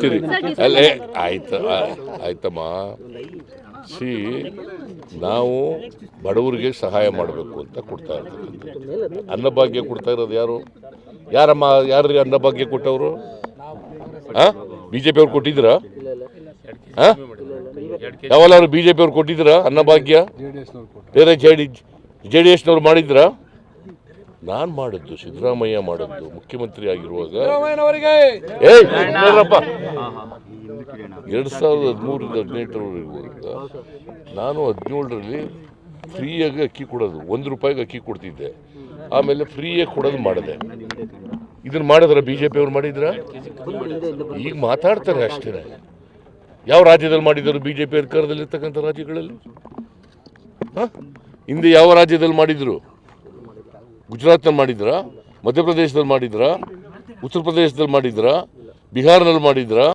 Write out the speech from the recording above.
ಸರಿ ಅಲ್ಲೇ ಆಯ್ತಮ್ಮ. ಸಿ ನಾವು ಬಡವರಿಗೆ ಸಹಾಯ ಮಾಡಬೇಕು ಅಂತ ಕೊಡ್ತಾ ಇರ್ತಕ್ಕಂಥದ್ದು. ಅನ್ನಭಾಗ್ಯ ಕೊಡ್ತಾ ಇರೋದು ಯಾರಿಗೆ ಅನ್ನಭಾಗ್ಯ ಕೊಟ್ಟವರು? BJP ಅವ್ರು ಕೊಟ್ಟಿದ್ದೀರಾ? ಯಾವಲ್ಲಾರು BJP ಅವ್ರು ಕೊಟ್ಟಿದ್ದೀರಾ ಅನ್ನಭಾಗ್ಯ? ಬೇರೆ JDS ನವ್ರು ಮಾಡಿದ್ರಾ? ನಾನು ಮಾಡಿದ್ದು, ಸಿದ್ದರಾಮಯ್ಯ ಮಾಡಿದ್ದು, ಮುಖ್ಯಮಂತ್ರಿ ಆಗಿರುವಾಗ 2013-18 ನಾನು 17ರಲ್ಲಿ ಫ್ರೀಯಾಗಿ ಅಕ್ಕಿ ಕೊಡೋದು, ₹1 ಅಕ್ಕಿ ಕೊಡ್ತಿದ್ದೆ. ಆಮೇಲೆ ಫ್ರೀಯಾಗಿ ಕೊಡೋದು ಮಾಡಿದೆ. ಇದನ್ನು ಮಾಡಿದ್ರ BJP ಅವ್ರು ಮಾಡಿದ್ರ? ಈಗ ಮಾತಾಡ್ತಾರೆ ಅಷ್ಟೇ. ಯಾವ ರಾಜ್ಯದಲ್ಲಿ ಮಾಡಿದರು BJP ಅಧಿಕಾರದಲ್ಲಿರ್ತಕ್ಕಂಥ ರಾಜ್ಯಗಳಲ್ಲಿ? ಹಿಂದೆ ಯಾವ ರಾಜ್ಯದಲ್ಲಿ ಮಾಡಿದ್ರು? ಗುಜರಾತ್ನಲ್ಲಿ ಮಾಡಿದ್ರಾ? ಮಧ್ಯಪ್ರದೇಶದಲ್ಲಿ ಮಾಡಿದ್ರಾ? ಉತ್ತರ ಪ್ರದೇಶದಲ್ಲಿ ಮಾಡಿದ್ರಾ? ಬಿಹಾರ್ನಲ್ಲಿ ಮಾಡಿದ್ರಾ?